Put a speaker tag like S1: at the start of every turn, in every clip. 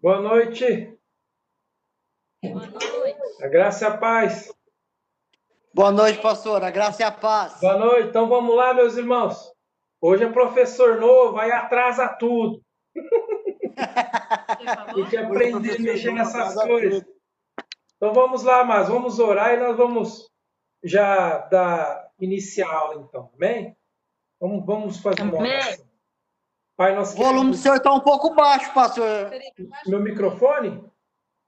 S1: Boa noite,
S2: Boa noite.
S1: a graça e a paz.
S3: Boa noite, pastor. A graça e a paz.
S1: Boa noite, então vamos lá, meus irmãos. Hoje é professor novo, aí atrasa tudo. Tem que aprender a mexer nessas coisas. Então vamos lá, mas vamos orar e nós vamos já iniciar a aula, então, amém? Vamos fazer uma oração. Pai, nós
S3: O volume do
S1: queremos...
S3: seu está um pouco baixo, pastor.
S1: Meu microfone?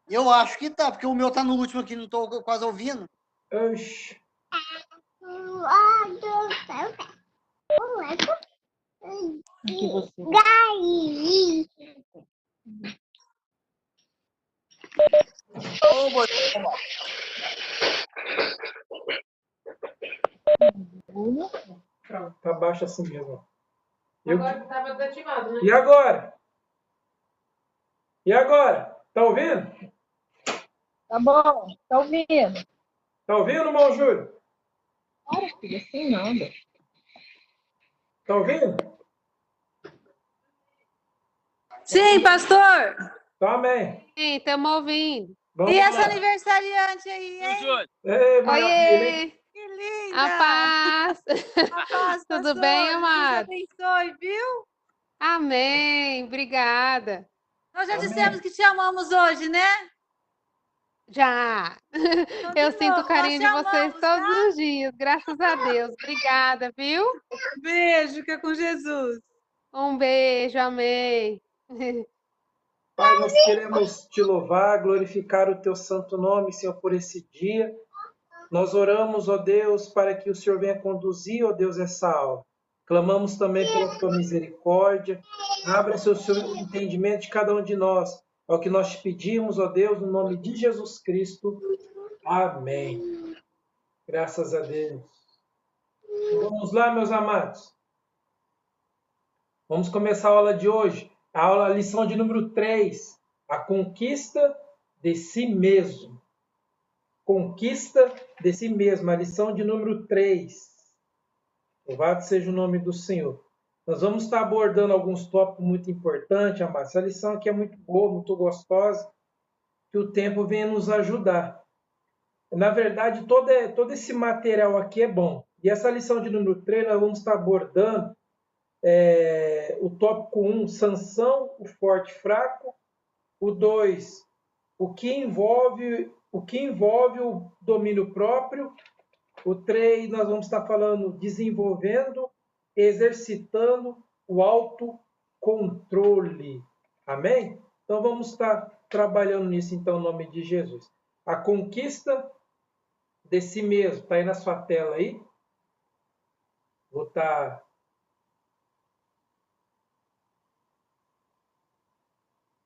S3: Eu acho que tá, porque o meu tá no último aqui, não estou quase ouvindo.
S1: Oxi. Tá baixo assim mesmo.
S2: Agora estava desativado, né?
S1: E agora? E agora? Tá ouvindo?
S4: Tá bom, tá ouvindo?
S1: Tá ouvindo, irmão Júlio?
S4: Para, filho, assim nada.
S1: Tá ouvindo?
S5: Sim, pastor.
S1: Tá, amém.
S5: Sim, estamos ouvindo.
S1: Vamos
S5: E essa
S1: lá.
S5: aniversariante aí, hein?
S1: Ei, maravilha, hein?
S5: Oiê!
S4: Que linda!
S5: A paz!
S4: A paz,
S5: Tudo
S4: pastor.
S5: bem,
S4: Deus
S5: amado?
S4: abençoe, viu?
S5: Amém. Obrigada.
S4: Nós já
S1: Amém.
S4: dissemos que te amamos hoje, né?
S5: Já.
S4: Então, de
S5: Eu sinto o
S4: novo,
S5: carinho de
S4: nós te
S5: vocês
S4: amamos,
S5: todos
S4: tá?
S5: os dias. Graças a Deus. Obrigada, viu?
S4: Beijo, fica com Jesus.
S5: Um beijo. Amém.
S1: Pai, nós queremos te louvar, glorificar o teu santo nome, Senhor, por esse dia. Nós oramos, ó Deus, para que o Senhor venha conduzir, ó Deus, essa aula. Clamamos também pela tua misericórdia. Abra seu entendimento de cada um de nós. É o que nós te pedimos, ó Deus, no nome de Jesus Cristo. Amém. Graças a Deus. Vamos lá, meus amados. Vamos começar a aula de hoje. A lição de número 3. A conquista de si mesmo. Conquista de si mesmo. A lição de número 3. Louvado seja o nome do Senhor. Nós vamos estar abordando alguns tópicos muito importantes, amados. Essa lição aqui é muito boa, muito gostosa. Que o tempo venha nos ajudar. Na verdade, todo esse material aqui é bom. E essa lição de número 3, nós vamos estar abordando o tópico 1, Sansão, o forte e fraco. O 2, o que envolve o domínio próprio. O 3, nós vamos estar falando desenvolvendo, exercitando o autocontrole. Amém? Então vamos estar trabalhando nisso, então, em nome de Jesus. A conquista de si mesmo. Está aí na sua tela aí. Vou estar...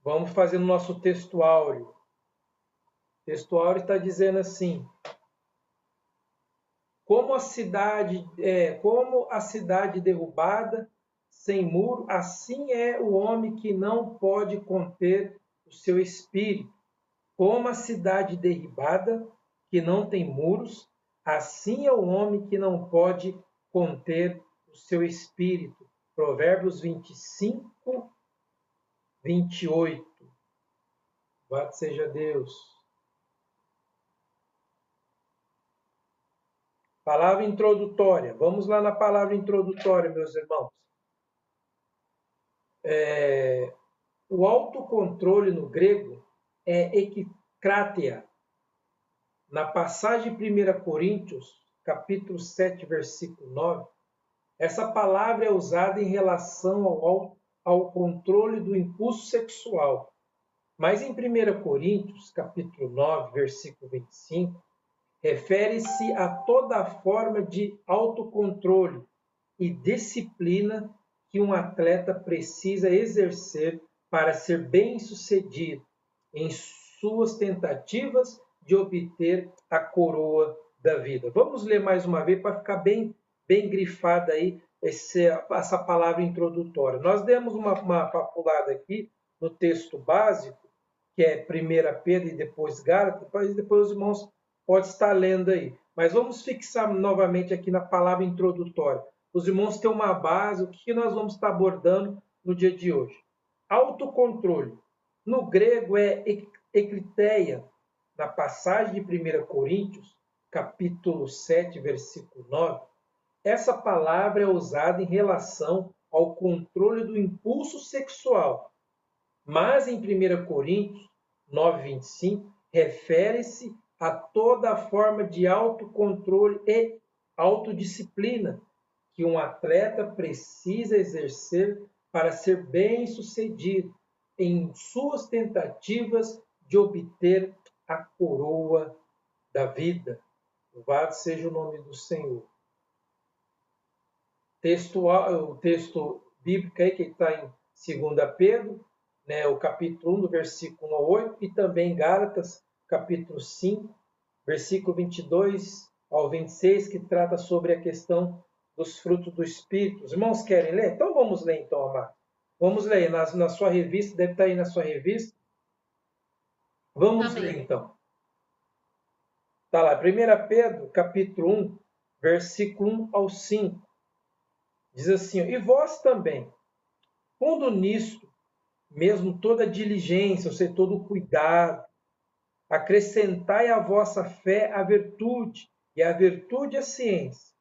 S1: Vamos fazer no nosso texto áureo. O texto áureo está dizendo assim: como a cidade derrubada, sem muro, assim é o homem que não pode conter o seu espírito. Como a cidade derribada, que não tem muros, assim é o homem que não pode conter o seu espírito. Provérbios 25, 28. Louvado seja Deus. Palavra introdutória. Vamos lá na palavra introdutória, meus irmãos. O autocontrole no grego é ekikrateia. Na passagem de 1 Coríntios, capítulo 7, versículo 9, essa palavra é usada em relação ao controle do impulso sexual. Mas em 1 Coríntios, capítulo 9, versículo 25, refere-se a toda forma de autocontrole e disciplina que um atleta precisa exercer para ser bem-sucedido em suas tentativas de obter a coroa da vida. Vamos ler mais uma vez para ficar bem grifada aí essa palavra introdutória. Nós demos uma papulada aqui no texto básico, que é 1 Pedro e depois Gálatas, depois os irmãos podem estar lendo aí. Mas vamos fixar novamente aqui na palavra introdutória. Os irmãos têm uma base, o que nós vamos estar abordando no dia de hoje. Autocontrole. No grego é ekriteia. Na passagem de 1 Coríntios, capítulo 7, versículo 9, essa palavra é usada em relação ao controle do impulso sexual. Mas em 1 Coríntios 9:25, refere-se a toda forma de autocontrole e autodisciplina que um atleta precisa exercer para ser bem-sucedido em suas tentativas de obter a coroa da vida. Louvado seja o nome do Senhor. O texto bíblico aí que está em 2 Pedro, né, o capítulo 1, do versículo 1 ao 8, e também Gálatas, capítulo 5, versículo 22 ao 26, que trata sobre a questão dos frutos do Espírito. Os irmãos querem ler? Então vamos ler, então, amado. Vamos ler na sua revista, deve estar aí na sua revista. Vamos
S5: Amém.
S1: ler, então. Está lá, 1 Pedro, capítulo 1, versículo 1 ao 5. Diz assim, e vós também, pondo nisto mesmo toda diligência, ou seja, todo cuidado, acrescentai à vossa fé a virtude, e a virtude a ciência,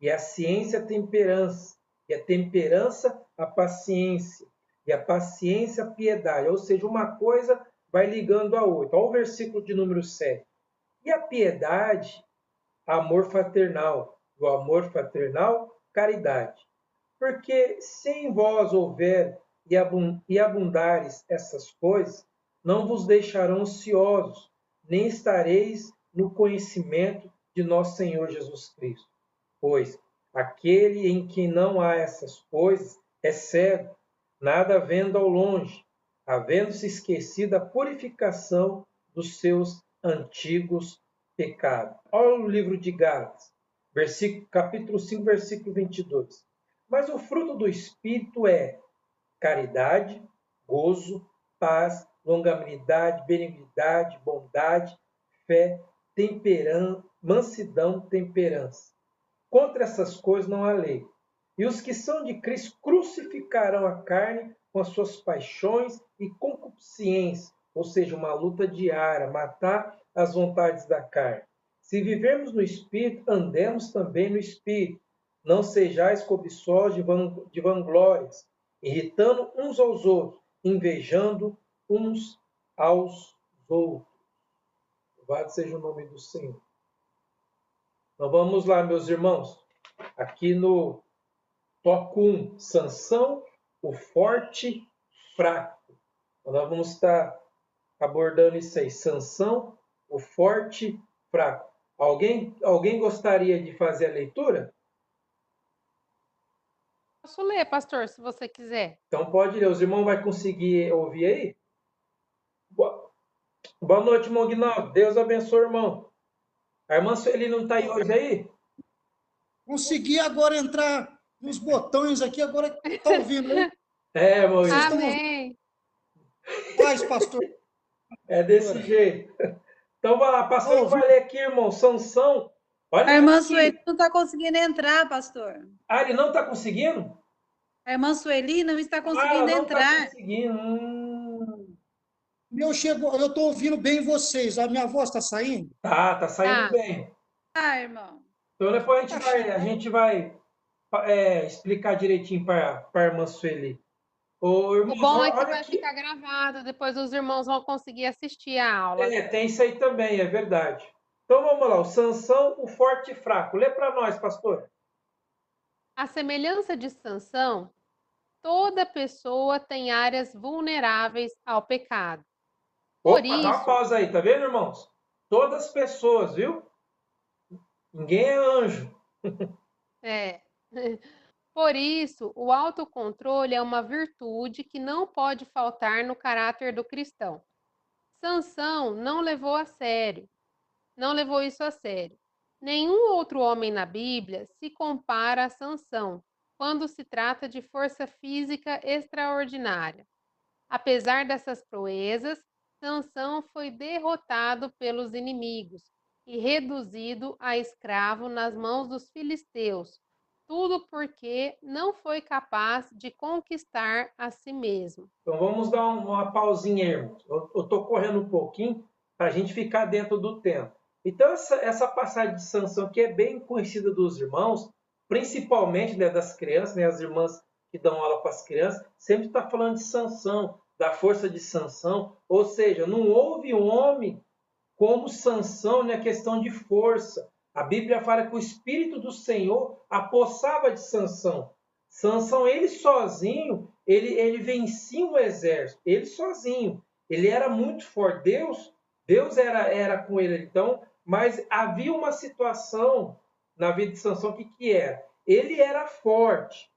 S1: e a ciência a temperança, e a temperança a paciência, e a paciência a piedade. Ou seja, uma coisa vai ligando a outra. Olha o versículo de número 7. E a piedade, amor fraternal, e o amor fraternal, caridade. Porque se em vós houver e abundares essas coisas, não vos deixarão ociosos, nem estareis no conhecimento de nosso Senhor Jesus Cristo. Pois aquele em que não há essas coisas é cego, nada vendo ao longe, havendo-se esquecido a purificação dos seus antigos pecados. Olha o livro de Gálatas, capítulo 5, versículo 22. Mas o fruto do Espírito é caridade, gozo, paz, longanimidade, benignidade, bondade, fé, mansidão, temperança. Contra essas coisas não há lei. E os que são de Cristo crucificarão a carne com as suas paixões e concupiscências, ou seja, uma luta diária, matar as vontades da carne. Se vivermos no Espírito, andemos também no Espírito. Não sejais cobiçosos de vanglórias, irritando uns aos outros, invejando uns aos outros. Louvado seja o nome do Senhor. Então vamos lá, meus irmãos. Aqui no tópico 1, Sansão, o forte fraco. Então, nós vamos estar abordando isso aí. Sansão, o forte fraco. Alguém gostaria de fazer a leitura?
S5: Posso ler, pastor, se você quiser.
S1: Então pode ler. Os irmãos vão conseguir ouvir aí? Boa noite, irmão Guinaldo. Deus abençoe, irmão. A irmã Sueli não está aí hoje aí?
S3: Consegui agora entrar nos botões aqui, agora está ouvindo aí?
S1: É, irmão.
S3: Vocês estão ouvindo?
S5: Amém.
S3: Paz, pastor.
S1: É desse jeito. Então vai lá, pastor,
S3: Ouvi.
S1: vai ler aqui, irmão. Sansão. Olha
S4: A irmã
S1: aqui.
S4: Sueli não está conseguindo entrar, pastor.
S1: Ah, ele não está conseguindo?
S4: A irmã Sueli não está
S1: Ah,
S4: conseguindo
S1: ela não está
S4: entrar.
S1: conseguindo.
S3: Eu estou ouvindo bem vocês. A minha voz está saindo?
S1: Tá saindo
S5: Tá.
S1: bem.
S4: Ah, irmão.
S1: Então depois a gente vai explicar direitinho para a irmã Sueli. Ô,
S5: O
S1: irmãos,
S5: bom é que
S1: olha
S5: vai
S1: aqui.
S5: ficar gravado, depois os irmãos vão conseguir assistir a aula.
S1: Tem isso aí também, é verdade. Então vamos lá, o Sansão, o forte e fraco. Lê para nós, pastor.
S5: À semelhança de Sansão, toda pessoa tem áreas vulneráveis ao pecado. Por
S1: Opa, dá uma
S5: isso,
S1: pausa aí, tá vendo, irmãos? Todas as pessoas, viu? Ninguém é anjo.
S5: é, por isso, o autocontrole é uma virtude que não pode faltar no caráter do cristão. Sansão não levou isso a sério. Nenhum outro homem na Bíblia se compara a Sansão quando se trata de força física extraordinária. Apesar dessas proezas, Sansão foi derrotado pelos inimigos e reduzido a escravo nas mãos dos filisteus, tudo porque não foi capaz de conquistar a si mesmo.
S1: Então vamos dar uma pausinha, irmãos. Eu estou correndo um pouquinho para a gente ficar dentro do tempo. Então essa passagem de Sansão que é bem conhecida dos irmãos, principalmente, né, das crianças, né, as irmãs que dão aula para as crianças, sempre está falando de Sansão, da força de Sansão. Ou seja, não houve um homem como Sansão na questão de força. A Bíblia fala que o Espírito do Senhor apossava de Sansão. Sansão, ele sozinho, ele vencia um exército. Ele sozinho. Ele era muito forte. Deus era com ele. Então, mas havia uma situação na vida de Sansão que era? Ele era forte,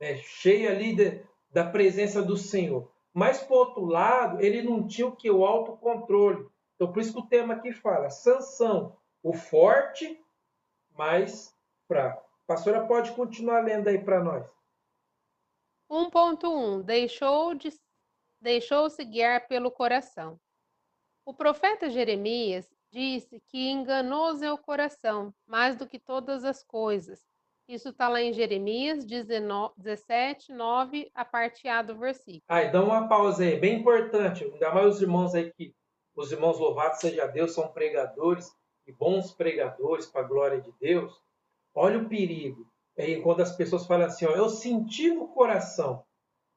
S1: né? Cheio ali da presença do Senhor. Mas, por outro lado, ele não tinha o que? O autocontrole. Então, por isso que o tema aqui fala, Sansão, o forte, mas fraco. A pastora pode continuar lendo aí para nós.
S5: 1.1 Deixou-se guiar pelo coração. O profeta Jeremias disse que enganoso é o coração, mais do que todas as coisas. Isso está lá em Jeremias 17, 9, a parte A do versículo.
S1: Aí, dá uma pausa aí, bem importante. Ainda mais os irmãos aí que, os irmãos louvados seja Deus, são pregadores e bons pregadores para a glória de Deus. Olha o perigo. É quando as pessoas falam assim, ó, eu senti no coração.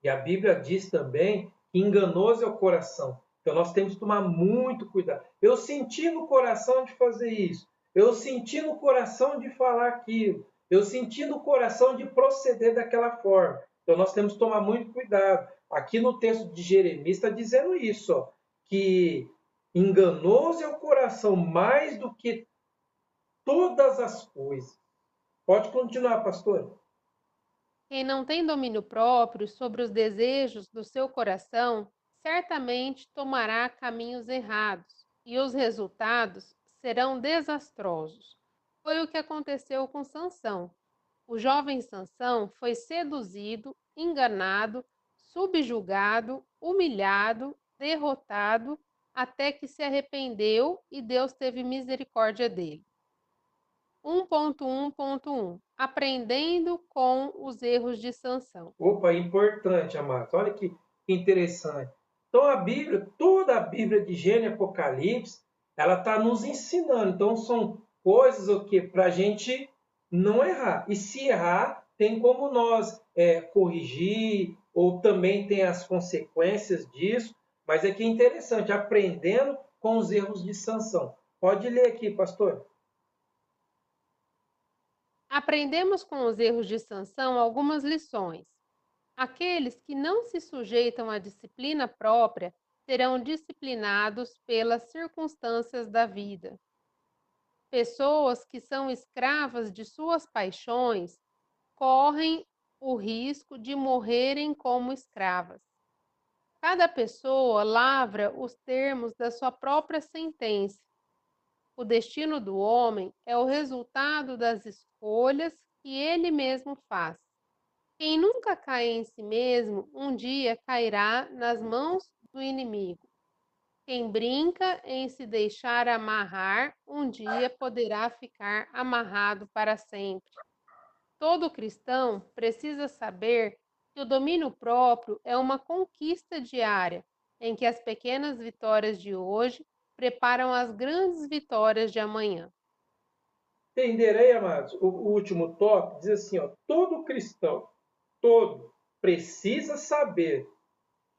S1: E a Bíblia diz também que enganoso é o coração. Então nós temos que tomar muito cuidado. Eu senti no coração de fazer isso. Eu senti no coração de falar aquilo. Eu senti no coração de proceder daquela forma. Então nós temos que tomar muito cuidado. Aqui no texto de Jeremias está dizendo isso, ó, que enganoso é o coração mais do que todas as coisas. Pode continuar, pastor.
S5: Quem não tem domínio próprio sobre os desejos do seu coração, certamente tomará caminhos errados, e os resultados serão desastrosos. Foi o que aconteceu com Sansão. O jovem Sansão foi seduzido, enganado, subjugado, humilhado, derrotado, até que se arrependeu e Deus teve misericórdia dele. 1.1.1 Aprendendo com os erros de Sansão.
S1: Opa, importante, amados. Olha que interessante. Então a Bíblia, toda a Bíblia de Gênesis e Apocalipse, ela está nos ensinando. Então são coisas o que para a gente não errar. E se errar, tem como nós corrigir, ou também tem as consequências disso. Mas é que é interessante, aprendendo com os erros de Sansão. Pode ler aqui, pastor.
S5: Aprendemos com os erros de Sansão algumas lições. Aqueles que não se sujeitam à disciplina própria serão disciplinados pelas circunstâncias da vida. Pessoas que são escravas de suas paixões correm o risco de morrerem como escravas. Cada pessoa lavra os termos da sua própria sentença. O destino do homem é o resultado das escolhas que ele mesmo faz. Quem nunca cai em si mesmo, um dia cairá nas mãos do inimigo. Quem brinca em se deixar amarrar, um dia poderá ficar amarrado para sempre. Todo cristão precisa saber que o domínio próprio é uma conquista diária, em que as pequenas vitórias de hoje preparam as grandes vitórias de amanhã.
S1: Entenderei, amados, o último tópico diz assim, ó, todo cristão, todo, precisa saber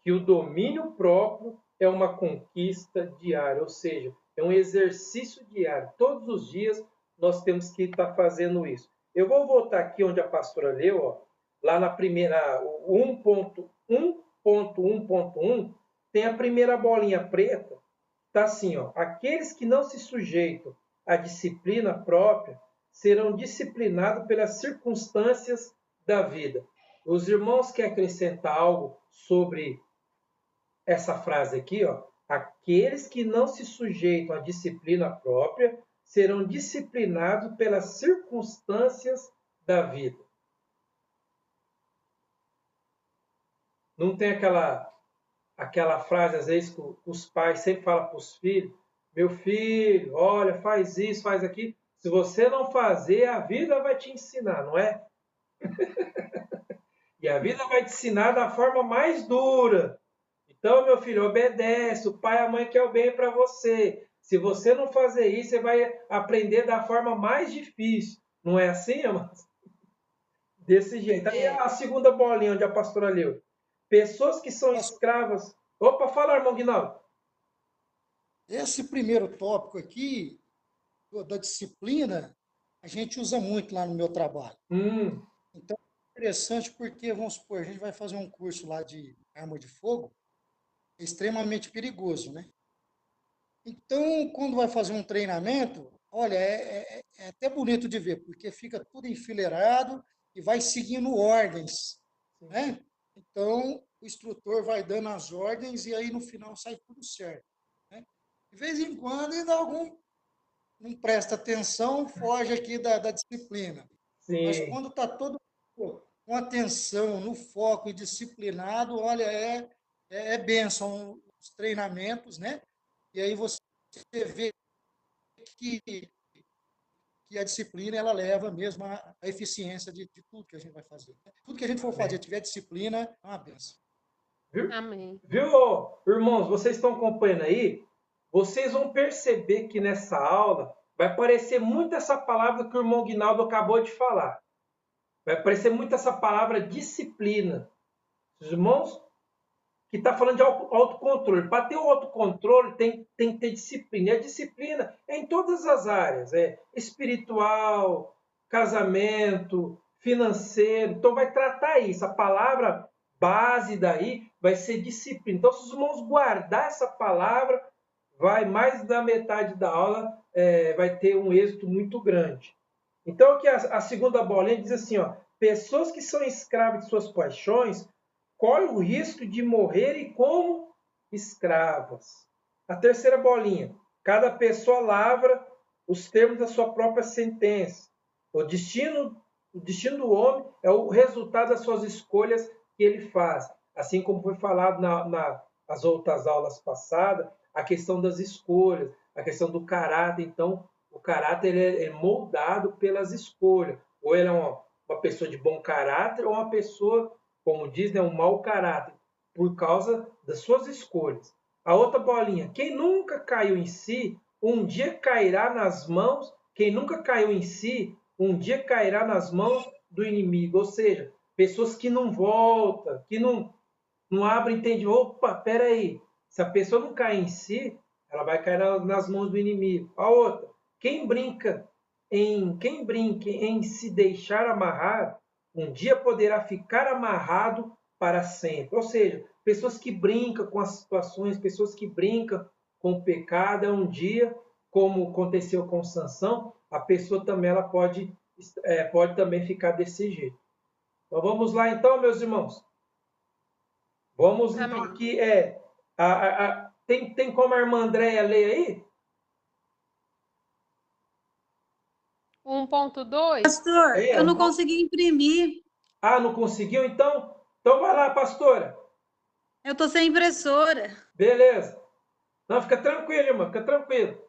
S1: que o domínio próprio é uma conquista diária, ou seja, é um exercício diário. Todos os dias nós temos que estar fazendo isso. Eu vou voltar aqui onde a pastora leu, ó, lá na primeira, 1.1.1, tem a primeira bolinha preta, está assim, ó, aqueles que não se sujeitam à disciplina própria serão disciplinados pelas circunstâncias da vida. Os irmãos querem acrescentar algo sobre essa frase aqui, ó, aqueles que não se sujeitam à disciplina própria serão disciplinados pelas circunstâncias da vida. Não tem aquela frase, às vezes, que os pais sempre falam para os filhos, meu filho, olha, faz isso, faz aquilo. Se você não fazer, a vida vai te ensinar, não é? E a vida vai te ensinar da forma mais dura. Então, meu filho, obedece. O pai e a mãe quer o bem para você. Se você não fazer isso, você vai aprender da forma mais difícil. Não é assim, amados? Desse jeito. Aí
S5: É.
S1: a segunda bolinha onde a pastora leu. Pessoas que são escravas. Opa, fala, irmão Guinaldo.
S3: Esse primeiro tópico aqui, da disciplina, a gente usa muito lá no meu trabalho. Então, é interessante porque, vamos supor, a gente vai fazer um curso lá de arma de fogo, é extremamente perigoso, né? Então, quando vai fazer um treinamento, olha, é até bonito de ver, porque fica tudo enfileirado e vai seguindo ordens, né? Então, o instrutor vai dando as ordens e aí no final sai tudo certo, né? De vez em quando, ainda algum não presta atenção, foge aqui da disciplina. Mas
S1: Sim.
S3: quando está todo mundo com atenção, no foco e disciplinado, olha, é bênção os treinamentos, né? E aí você vê que, que a disciplina ela leva mesmo à eficiência de tudo que a gente vai fazer. Tudo que a gente for fazer, tiver disciplina, é uma benção.
S1: Viu?
S5: Amém.
S1: Viu, irmãos, vocês estão acompanhando aí? Vocês vão perceber que nessa aula vai aparecer muito essa palavra que o irmão Guinaldo acabou de falar. Vai aparecer muito essa palavra disciplina. Os irmãos que está falando de autocontrole. Para ter o autocontrole tem que ter disciplina. E a disciplina é em todas as áreas. É espiritual, casamento, financeiro. Então vai tratar isso. A palavra base daí vai ser disciplina. Então, se os irmãos guardar essa palavra, vai mais da metade da aula, vai ter um êxito muito grande. Então, aqui a segunda bolinha diz assim, ó, pessoas que são escravas de suas paixões correm o risco de morrerem como escravas. A terceira bolinha, cada pessoa lavra os termos da sua própria sentença. O destino do homem é o resultado das suas escolhas que ele faz. Assim como foi falado nas outras aulas passadas, a questão das escolhas, a questão do caráter. Então, o caráter é moldado pelas escolhas. Ou ele é uma pessoa de bom caráter, ou uma pessoa, como diz, né, um mau caráter, por causa das suas escolhas. A outra bolinha, quem nunca caiu em si, um dia cairá nas mãos, quem nunca caiu em si, um dia cairá nas mãos do inimigo. Ou seja, pessoas que não voltam, que não abrem entendimento. Opa, peraí, se a pessoa não cair em si, ela vai cair nas mãos do inimigo. A outra, quem brinca em se deixar amarrar, um dia poderá ficar amarrado para sempre. Ou seja, pessoas que brincam com as situações, pessoas que brincam com o pecado, um dia, como aconteceu com Sansão, a pessoa também ela pode também ficar desse jeito. Então vamos lá então, meus irmãos. Vamos então
S5: Amém.
S1: aqui. Tem como a irmã Andréia ler aí?
S5: 1.2.
S4: Pastor,
S1: É,
S4: eu não consegui imprimir.
S1: não conseguiu? Então vai lá, pastora.
S4: Eu estou sem impressora.
S1: Beleza. Não, fica tranquilo, irmã, fica tranquilo.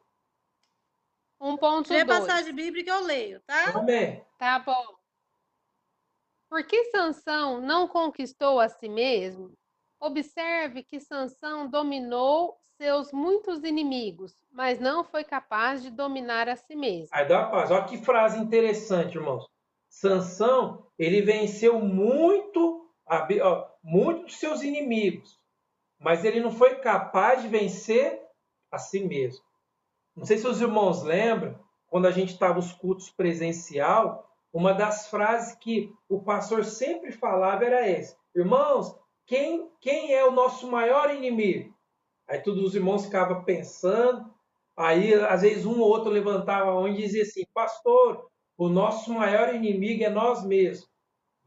S4: Se tiver
S5: 1.2.
S4: passagem bíblica, eu leio, tá?
S1: Amém.
S5: Tá bom. Por que Sansão não conquistou a si mesmo? Observe que Sansão dominou seus muitos inimigos, mas não foi capaz de dominar a si mesmo.
S1: Aí dá uma paz. Olha que frase interessante, irmãos. Sansão, ele venceu muito dos seus inimigos, mas ele não foi capaz de vencer a si mesmo. Não sei se os irmãos lembram, quando a gente estava nos cultos presencial, uma das frases que o pastor sempre falava era essa: irmãos, quem é o nosso maior inimigo? Aí todos os irmãos ficavam pensando, aí às vezes um ou outro levantava a mão e dizia assim: pastor, o nosso maior inimigo é nós mesmos.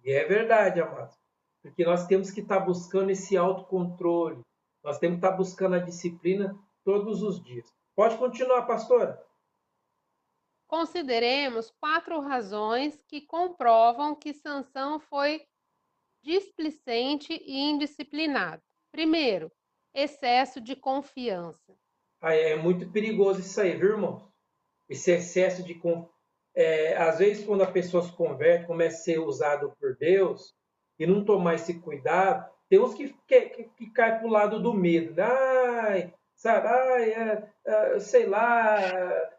S1: E é verdade, amados, porque nós temos que estar buscando esse autocontrole, nós temos que estar buscando a disciplina todos os dias. Pode continuar, pastora.
S5: Consideremos 4 razões que comprovam que Sansão foi displicente e indisciplinado. Primeiro, excesso de confiança.
S1: É muito perigoso isso aí, viu, irmãos? Esse excesso de às vezes, quando a pessoa se converte, começa a ser usado por Deus e não tomar esse cuidado, tem uns que caem para o lado do medo. Né? Ai, sabe? Ai, sei lá.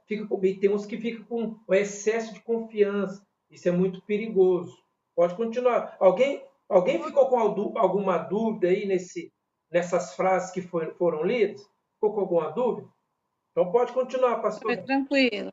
S1: E tem uns que ficam com um excesso de confiança. Isso é muito perigoso. Pode continuar. Alguém ficou com alguma dúvida aí nessas frases que foram lidas? Ficou com alguma dúvida? Então pode continuar, pastor.
S4: Foi tranquilo.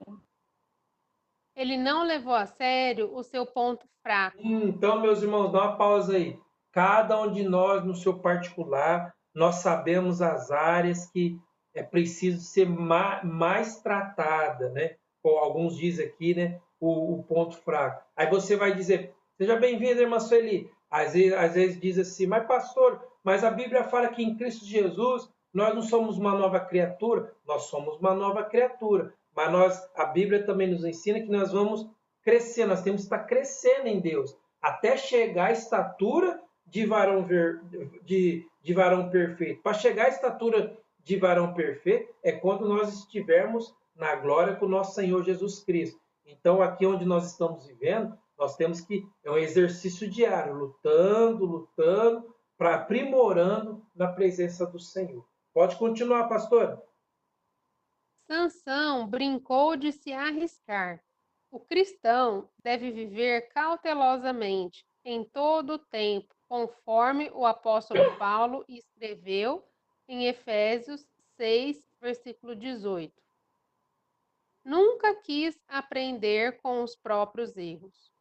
S5: Ele não levou a sério o seu ponto fraco.
S1: Então, meus irmãos, dá uma pausa aí. Cada um de nós, no seu particular, nós sabemos as áreas que é preciso ser mais tratada, né? Como alguns dizem aqui, né? O ponto fraco. Aí você vai dizer, seja bem-vinda, irmã Sueli. Às vezes diz assim, mas pastor, mas a Bíblia fala que em Cristo Jesus nós não somos uma nova criatura, nós somos uma nova criatura. Mas a Bíblia também nos ensina que nós vamos crescer, nós temos que estar crescendo em Deus, até chegar à estatura de varão perfeito. Para chegar à estatura de varão perfeito é quando nós estivermos na glória com o nosso Senhor Jesus Cristo. Então, aqui onde nós estamos vivendo, nós temos que, é um exercício diário, lutando, para aprimorando na presença do Senhor. Pode continuar, pastor.
S5: Sansão brincou de se arriscar. O cristão deve viver cautelosamente, em todo o tempo, conforme o apóstolo Paulo escreveu em Efésios 6, versículo 18. Nunca quis aprender com os próprios erros.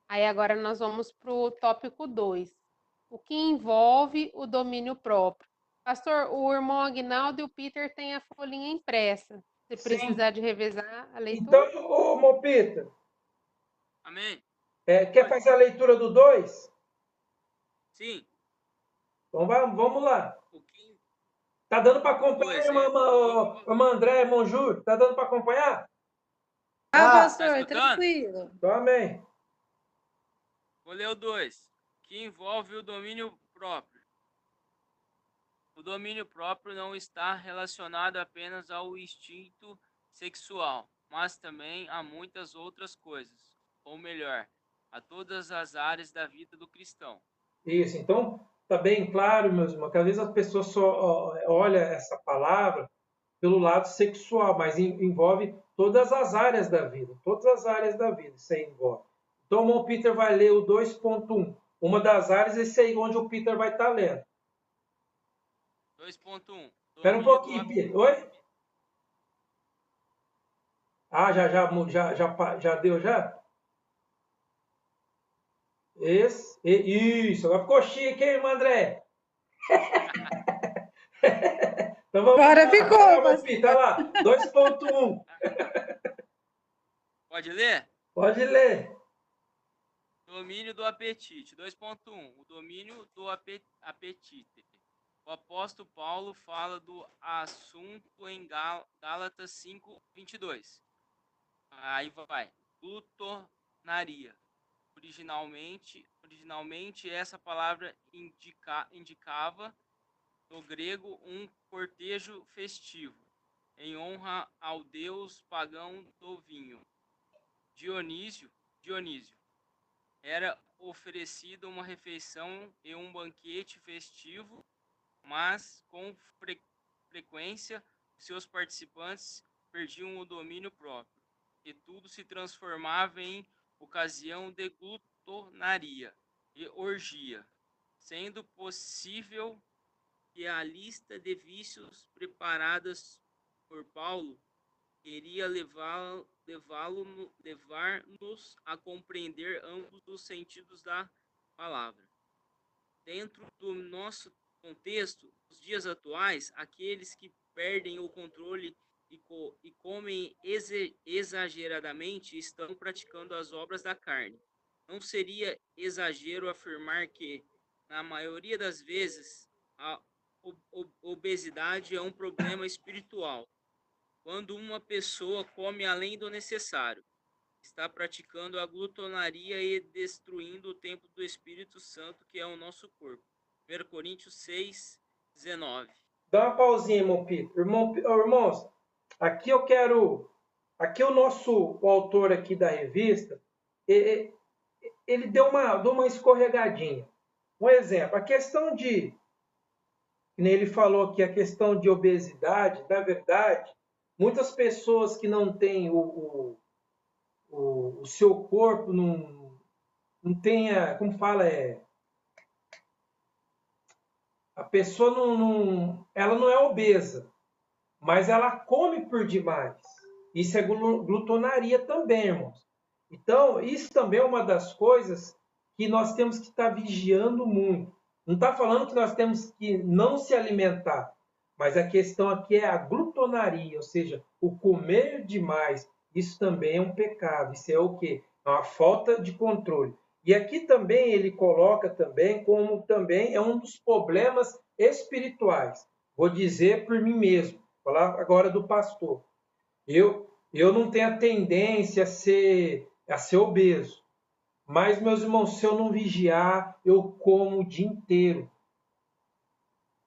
S5: Aí agora nós vamos para o tópico 2, o que envolve o domínio próprio. Pastor, o irmão Aguinaldo e o Peter têm a folhinha impressa. Se precisar de revezar a leitura.
S1: Então, ô Peter.
S6: Amém.
S1: Quer fazer a leitura do 2?
S6: Sim.
S1: Então vamos lá.
S6: O que...
S1: Tá dando para acompanhar, irmã André, irmão Júlio? Tá dando para acompanhar?
S4: Pastor,
S6: tá
S4: tranquilo.
S1: Então, amém.
S6: Vou ler o 2, que envolve o domínio próprio. O domínio próprio não está relacionado apenas ao instinto sexual, mas também a muitas outras coisas, ou melhor, a todas as áreas da vida do cristão.
S1: Isso, então está bem claro, meus irmãos, que às vezes as pessoas só olham essa palavra pelo lado sexual, mas envolve todas as áreas da vida, todas as áreas da vida, isso aí envolve. Então o irmão Peter vai ler o 2.1, uma das áreas, esse aí onde o Peter vai estar lendo.
S6: 2.1.
S1: Espera um pouquinho, Peter. Oi? Já deu já? Isso, agora ficou chique, hein, irmão André? Então vamos
S4: Agora
S1: lá.
S4: ficou,
S1: Vamos, Peter, lá, 2.1.
S6: Pode ler?
S1: Pode ler.
S6: Domínio do apetite. 2.1. O domínio do apetite. O apóstolo Paulo fala do assunto em Gálatas 5:22. Aí vai. Glutonaria. Originalmente essa palavra indicava no grego um cortejo festivo em honra ao deus pagão do vinho. Dionísio era oferecida uma refeição e um banquete festivo, mas com frequência seus participantes perdiam o domínio próprio, e tudo se transformava em ocasião de glutonaria e orgia, sendo possível que a lista de vícios preparadas por Paulo queria levar-nos a compreender ambos os sentidos da palavra. Dentro do nosso contexto, nos dias atuais, aqueles que perdem o controle e comem exageradamente estão praticando as obras da carne. Não seria exagero afirmar que, na maioria das vezes, a obesidade é um problema espiritual. Quando uma pessoa come além do necessário, está praticando a glutonaria e destruindo o templo do Espírito Santo, que é o nosso corpo. 1 Coríntios 6:19.
S1: Dá uma pausinha, irmão Peter. Irmãos, aqui eu quero aqui o autor aqui da revista, ele deu uma escorregadinha. Um exemplo, a questão de, ele falou aqui, a questão de obesidade, na verdade, muitas pessoas que não têm o seu corpo, não tenha, como fala, a pessoa ela não é obesa, mas ela come por demais. Isso é glutonaria também, irmãos. Então, isso também é uma das coisas que nós temos que estar vigiando muito. Não está falando que nós temos que não se alimentar, mas a questão aqui é a glutonaria, ou seja, o comer demais. Isso também é um pecado. Isso é o quê? É uma falta de controle. E aqui também ele coloca também como também é um dos problemas espirituais. Vou dizer por mim mesmo, vou falar agora do pastor. Eu não tenho a tendência a ser obeso. Mas, meus irmãos, se eu não vigiar, eu como o dia inteiro.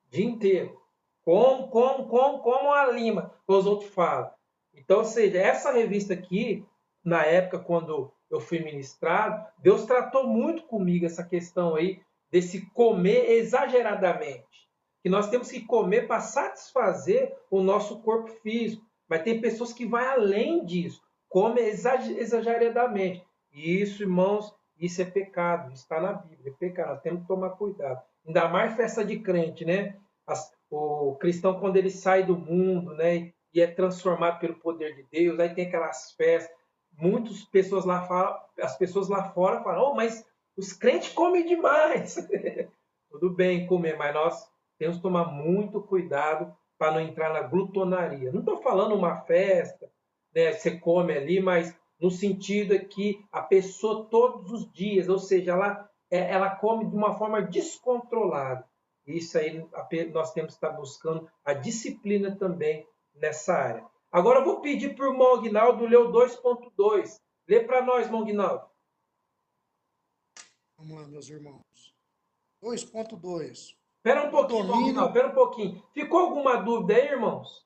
S1: Dia inteiro. Como a lima, como os outros falam. Então, ou seja, essa revista aqui, na época quando eu fui ministrado, Deus tratou muito comigo essa questão aí desse comer exageradamente. Que nós temos que comer para satisfazer o nosso corpo físico. Mas tem pessoas que vão além disso, comem exageradamente. E isso, irmãos, isso é pecado, está na Bíblia, é pecado, nós temos que tomar cuidado. Ainda mais festa de crente, né? O cristão, quando ele sai do mundo, né, e é transformado pelo poder de Deus, aí tem aquelas festas, muitas pessoas lá falam, as pessoas lá fora falam, oh, mas os crentes comem demais. Tudo bem comer, mas nós temos que tomar muito cuidado para não entrar na glutonaria. Não estou falando uma festa, né, você come ali, mas no sentido é que a pessoa todos os dias, ou seja, ela come de uma forma descontrolada. Isso aí nós temos que estar buscando a disciplina também nessa área. Agora eu vou pedir para o irmão Aguinaldo ler o 2.2. Lê para nós, irmão Aguinaldo.
S3: Vamos lá, meus irmãos. 2.2.
S1: Espera um pouquinho, irmão Aguinaldo, espera um pouquinho. Ficou alguma dúvida aí, irmãos?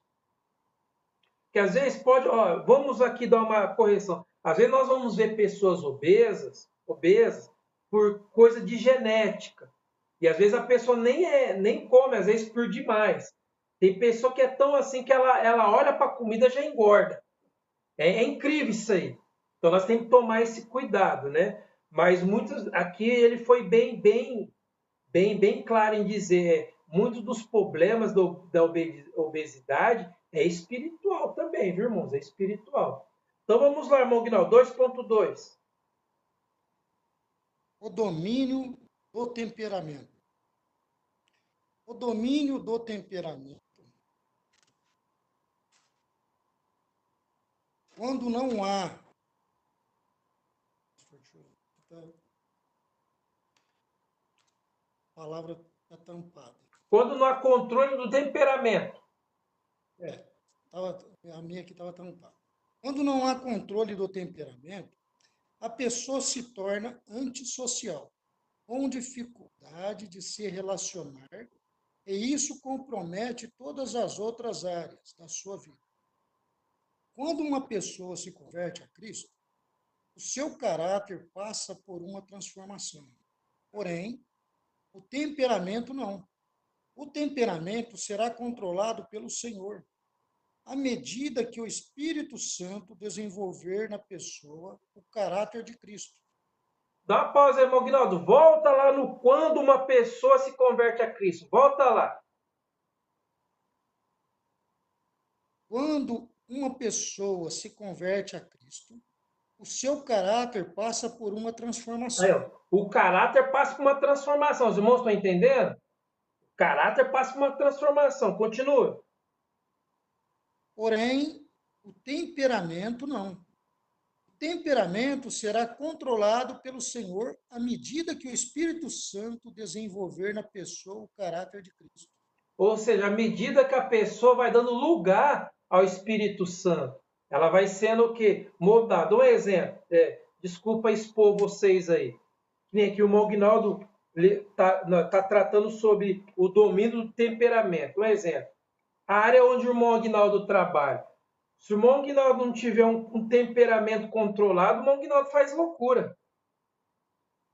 S1: Que às vezes pode... Ó, vamos aqui dar uma correção. Às vezes nós vamos ver pessoas obesas por coisa de genética. E às vezes a pessoa nem come, às vezes por demais. Tem pessoa que é tão assim que ela olha para a comida e já engorda. É incrível isso aí. Então nós temos que tomar esse cuidado, né? Mas muitos aqui ele foi bem claro em dizer, muitos dos problemas da obesidade é espiritual também, viu, irmãos? É espiritual. Então vamos lá, irmão Guinaldo, 2.2.
S3: O domínio do temperamento. O domínio do temperamento. Quando não há... A palavra está tampada.
S1: Quando não há controle do temperamento.
S3: A minha aqui estava tampada. Quando não há controle do temperamento, a pessoa se torna antissocial, com dificuldade de se relacionar, e isso compromete todas as outras áreas da sua vida. Quando uma pessoa se converte a Cristo, o seu caráter passa por uma transformação. Porém, o temperamento não. O temperamento será controlado pelo Senhor, à medida que o Espírito Santo desenvolver na pessoa o caráter de Cristo.
S1: Dá uma pausa, irmão Guinaldo. Volta lá no quando uma pessoa se converte a Cristo. Volta lá.
S3: Quando uma pessoa se converte a Cristo, o seu caráter passa por uma transformação.
S1: Aí, o caráter passa por uma transformação. Os irmãos estão entendendo? O caráter passa por uma transformação. Continua.
S3: Porém, o temperamento não. O temperamento será controlado pelo Senhor à medida que o Espírito Santo desenvolver na pessoa o caráter de Cristo.
S1: Ou seja, à medida que a pessoa vai dando lugar ao Espírito Santo, ela vai sendo o quê? Moldada. Um exemplo. Desculpa expor vocês aí. Que nem aqui o irmão Aguinaldo está tratando sobre o domínio do temperamento. Um exemplo. A área onde o irmão Aguinaldo trabalha. Se o irmão Guinaldo não tiver um temperamento controlado, o irmão Guinaldo faz loucura.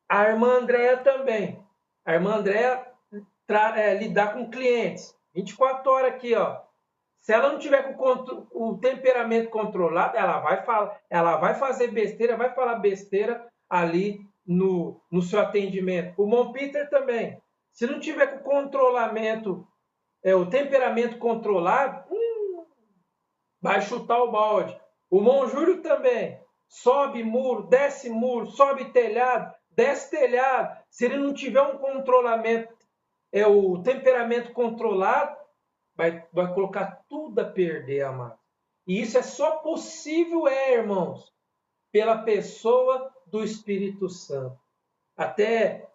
S1: A irmã Andréa também. A irmã Andréa lidar com clientes. 24 horas aqui, ó. Se ela não tiver com o temperamento controlado, ela vai fazer besteira, vai falar besteira ali no seu atendimento. O irmão Peter também. Se não tiver com o controlamento, o temperamento controlado, vai chutar o balde. O irmão Júlio também. Sobe muro, sobe telhado, desce telhado. Se ele não tiver um controlamento, o temperamento controlado, vai colocar tudo a perder, amado. E isso é só possível, irmãos, pela pessoa do Espírito Santo. Até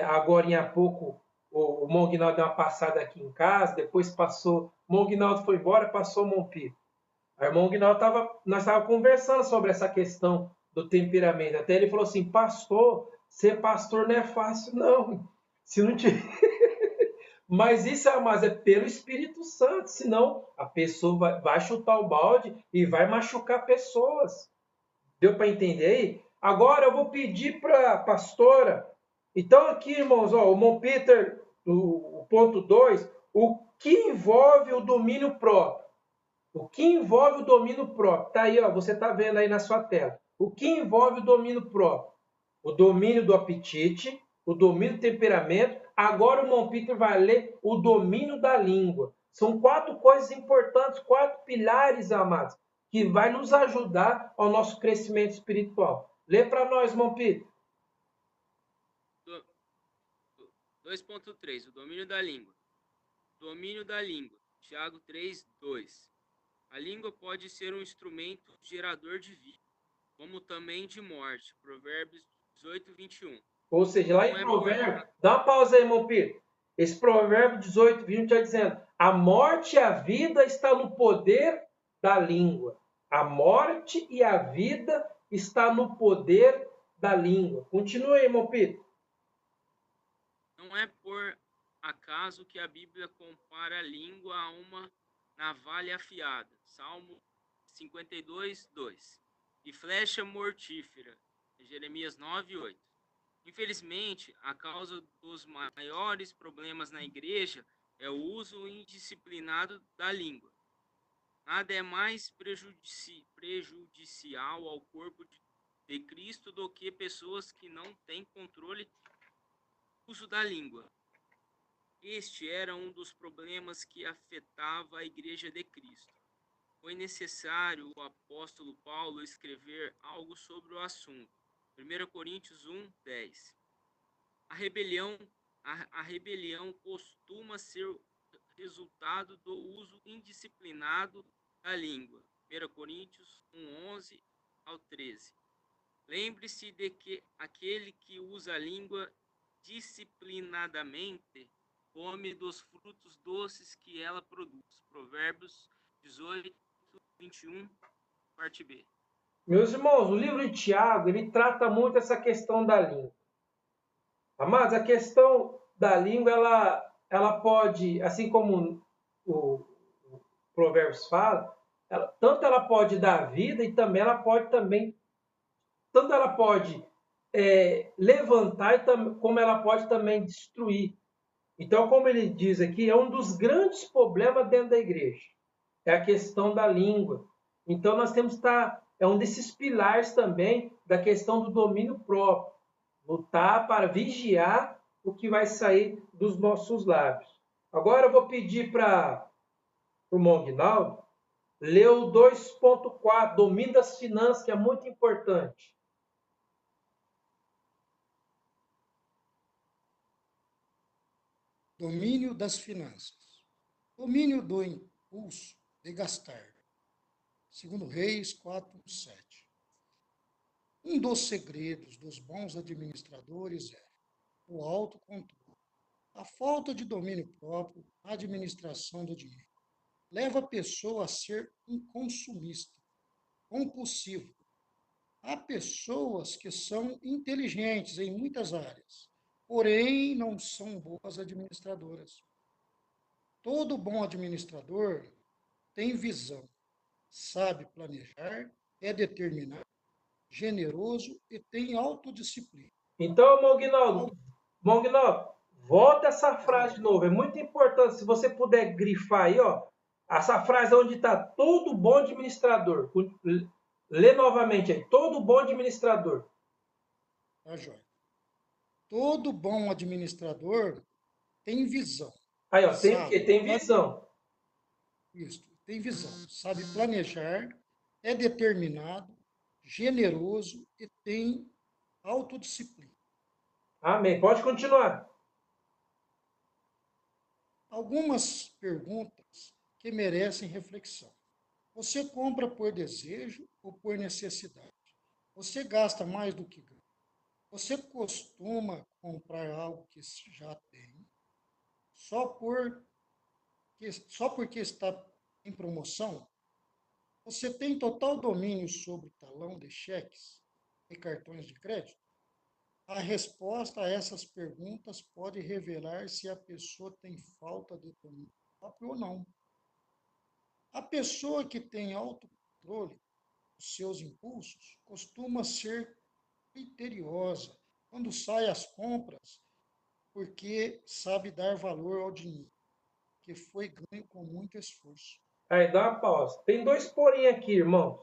S1: agora, há pouco, o irmão Guinaldo deu uma passada aqui em casa, depois passou, o irmão Guinaldo foi embora, passou o irmão Pito. O irmão Guinaldo nós estávamos conversando sobre essa questão do temperamento. Até ele falou assim, pastor, ser pastor não é fácil, não. Se não tiver... Mas isso é pelo Espírito Santo, senão a pessoa vai chutar o balde e vai machucar pessoas. Deu para entender aí? Agora eu vou pedir para a pastora. Então aqui, irmãos, o irmão Peter, o ponto 2, o que envolve o domínio próprio. O que envolve o domínio próprio? Está aí, você está vendo aí na sua tela. O que envolve o domínio próprio? O domínio do apetite, o domínio do temperamento. Agora o irmão Peter vai ler o domínio da língua. São 4 coisas importantes, 4 pilares, amados, que vai nos ajudar ao nosso crescimento espiritual. Lê para nós, irmão Peter.
S6: 2.3, o domínio da língua. Domínio da língua. Tiago 3:2. A língua pode ser um instrumento gerador de vida, como também de morte. Provérbios 18:21.
S1: Ou seja, lá em Provérbios, dá uma pausa aí, irmão Pedro. Esse Provérbio 18:20 está dizendo: a morte e a vida está no poder da língua. A morte e a vida está no poder da língua. Continue aí, irmão Pedro.
S6: Não é por acaso que a Bíblia compara a língua a uma navalha afiada. Salmo 52:2. E flecha mortífera. Jeremias 9:8. Infelizmente, a causa dos maiores problemas na igreja é o uso indisciplinado da língua. Nada é mais prejudicial ao corpo de Cristo do que pessoas que não têm controle do uso da língua. Este era um dos problemas que afetava a igreja de Cristo. Foi necessário o apóstolo Paulo escrever algo sobre o assunto. 1 Coríntios 1:10. A rebelião costuma ser resultado do uso indisciplinado da língua. 1 Coríntios 1:11 ao 13. Lembre-se de que aquele que usa a língua disciplinadamente come dos frutos doces que ela produz. Provérbios 18:21, parte B.
S1: Meus irmãos, o livro de Tiago, ele trata muito essa questão da língua. Amados, a questão da língua, ela pode, assim como o Provérbios fala, tanto ela pode dar vida e também ela pode tanto ela pode levantar como ela pode também destruir. Então, como ele diz aqui, é um dos grandes problemas dentro da igreja. É a questão da língua. Então, nós temos que estar... É um desses pilares também da questão do domínio próprio. Lutar para vigiar o que vai sair dos nossos lábios. Agora eu vou pedir para o irmão Guinaldo ler o 2.4, domínio das finanças, que é muito importante.
S3: Domínio das finanças. Domínio do impulso de gastar. Segundo Reis 4:7. Um dos segredos dos bons administradores é o autocontrole. A falta de domínio próprio na administração do dinheiro leva a pessoa a ser um consumista, compulsivo. Há pessoas que são inteligentes em muitas áreas, porém não são boas administradoras. Todo bom administrador tem visão, sabe planejar, é determinado, generoso e tem autodisciplina.
S1: Então, Mongnaldo, volta essa frase de novo. É muito importante, se você puder grifar aí, ó, essa frase onde está todo bom administrador. Lê novamente aí. Todo bom administrador.
S3: Tá, joia? Todo bom administrador tem visão.
S1: Aí, ó, tem o
S3: Sabe?
S1: quê? Tem visão.
S3: Isso, tem visão. Sabe planejar, é determinado, generoso e tem autodisciplina.
S1: Amém. Pode continuar.
S3: Algumas perguntas que merecem reflexão. Você compra por desejo ou por necessidade? Você gasta mais do que ganha? Você costuma comprar algo que já tem só porque está em promoção? Você tem total domínio sobre o talão de cheques e cartões de crédito? A resposta a essas perguntas pode revelar se a pessoa tem falta de domínio próprio ou não. A pessoa que tem autocontrole dos seus impulsos costuma ser criteriosa quando sai às compras, porque sabe dar valor ao dinheiro que foi ganho com muito esforço.
S1: Aí, dá uma pausa. Tem dois porém aqui, irmãos.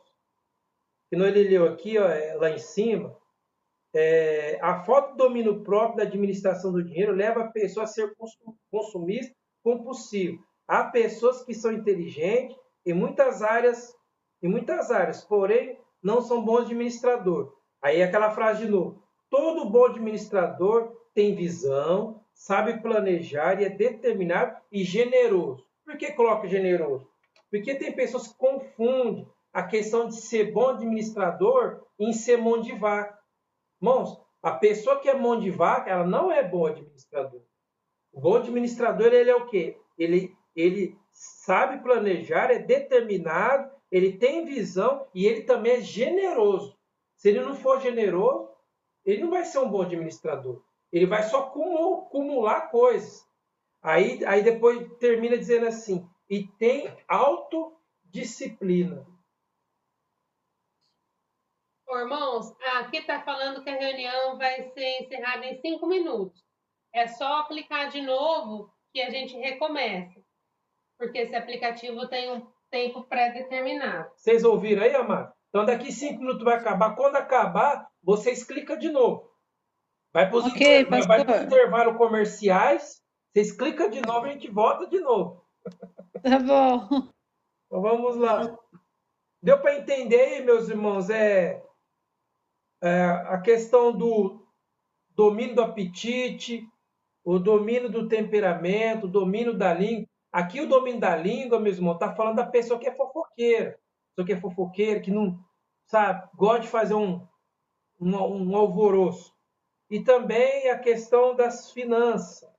S1: Que não ele leu aqui, ó, lá em cima. A falta de domínio próprio da administração do dinheiro leva a pessoa a ser consumista compulsivo. Há pessoas que são inteligentes em muitas áreas, porém não são bons administradores. Aí aquela frase de novo: todo bom administrador tem visão, sabe planejar e é determinado e generoso. Por que coloca generoso? Porque tem pessoas que confundem a questão de ser bom administrador em ser mão de vaca. Irmãos, a pessoa que é mão de vaca, ela não é bom administrador. O bom administrador, ele é o quê? Ele sabe planejar, é determinado, ele tem visão e ele também é generoso. Se ele não for generoso, ele não vai ser um bom administrador. Ele vai só acumular coisas. Aí depois termina dizendo assim, e tem autodisciplina.
S2: Ô, irmãos, aqui está falando que a reunião vai ser encerrada em 5 minutos. É só clicar de novo que a gente recomeça, porque esse aplicativo tem um tempo pré-determinado.
S1: Vocês ouviram aí, amado? Então daqui 5 minutos vai acabar. Quando acabar, vocês clicam de novo. Vai para os
S4: Ok, pastor.
S1: intervalos comerciais, vocês clicam de novo e a gente volta de novo.
S4: Tá bom.
S1: Então vamos lá. Deu para entender aí, meus irmãos? A questão do domínio do apetite, o domínio do temperamento, o domínio da língua. Aqui o domínio da língua, meus irmãos, está falando da pessoa que é fofoqueira. Pessoa que é fofoqueira, que não, sabe, gosta de fazer um alvoroço. E também a questão das finanças.